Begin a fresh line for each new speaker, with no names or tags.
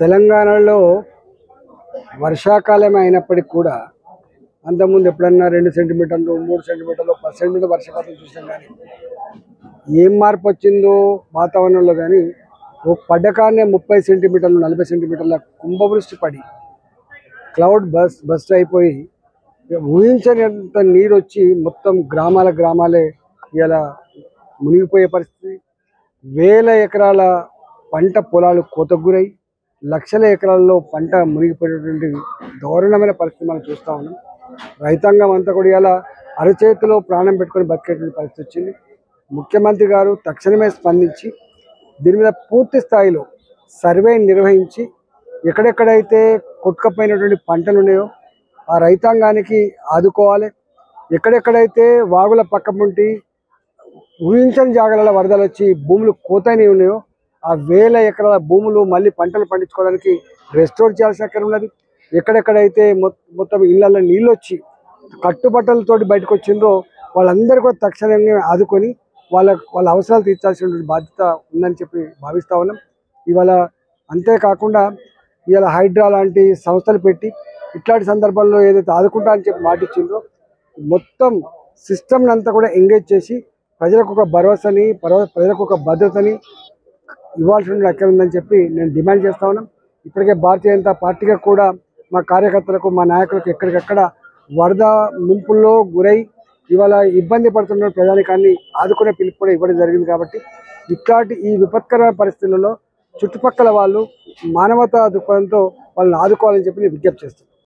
తెలంగాణలో వర్షాకాలం అయినప్పటికీ కూడా అంతకుముందు ఎప్పుడన్నా 2 సెంటీమీటర్లు 3 సెంటీమీటర్లు 10 సెంటీమీటర్లు వర్షపాతం చూసాం. కానీ ఏం మార్పు వచ్చిందో వాతావరణంలో కానీ పడ్డకానే 30 సెంటీమీటర్లు 40 సెంటీమీటర్ల కుంభవృష్టి పడి క్లౌడ్ బస్ట్ అయిపోయి ఊహించనంత నీరు వచ్చి మొత్తం గ్రామాలే ఇలా మునిగిపోయే పరిస్థితి. వేల ఎకరాల పంట పొలాలు కోతకు గురై లక్షల ఎకరాల్లో పంట మునిగిపోయేటువంటి దారుణమైన పరిస్థితి మనం చూస్తూ ఉన్నాం. రైతాంగం అంతా కూడా ఇలా అరచేతిలో ప్రాణం పెట్టుకొని బతికేటువంటి పరిస్థితి వచ్చింది. ముఖ్యమంత్రి గారు తక్షణమే స్పందించి దీని మీద పూర్తి స్థాయిలో సర్వే నిర్వహించి ఎక్కడెక్కడైతే కొట్టుకపోయినటువంటి పంటలు ఉన్నాయో ఆ రైతాంగానికి ఆదుకోవాలి. ఎక్కడెక్కడైతే వాగుల పక్కపుంటి ఊహించని జాగాలలో వరదలు వచ్చి భూములు కోతని ఉన్నాయో ఆ వేల ఎకరాల భూములు మళ్ళీ పంటలు పండించుకోవడానికి రెస్టోర్ చేయాల్సిన అక్కడ ఉన్నది. ఎక్కడెక్కడైతే మొత్తం ఇళ్లలో నీళ్ళు వచ్చి కట్టుబట్టలతోటి బయటకు వచ్చిందో వాళ్ళందరూ కూడా తక్షణంగా ఆదుకొని వాళ్ళ అవసరాలు తీర్చాల్సినటువంటి బాధ్యత ఉందని చెప్పి భావిస్తూ ఉన్నాం. ఇవాళ అంతేకాకుండా ఇవాళ హైడ్రా లాంటి సంస్థలు పెట్టి ఇట్లాంటి సందర్భాల్లో ఏదైతే ఆదుకుంటా అని చెప్పి మాటిచ్చిందో మొత్తం సిస్టమ్ని అంతా కూడా ఎంగేజ్ చేసి ప్రజలకు ఒక భరోసాని ప్రజలకు ఒక భద్రతని ఇవ్వాల్సిన అక్కడ ఉందని చెప్పి నేను డిమాండ్ చేస్తా ఉన్నాం. ఇప్పటికే భారతీయ జనతా పార్టీగా కూడా మా కార్యకర్తలకు మా నాయకులకు ఎక్కడికక్కడ వరద ముంపుల్లో గురై ఇవాళ ఇబ్బంది పడుతున్న ప్రజానికాన్ని ఆదుకునే పిలుపు కూడా ఇవ్వడం జరిగింది. కాబట్టి ఇట్లాంటి ఈ విపత్కర పరిస్థితులలో చుట్టుపక్కల వాళ్ళు మానవతా దృక్పథంతో వాళ్ళని ఆదుకోవాలని చెప్పి నేను విజ్ఞప్తి చేస్తున్నాను.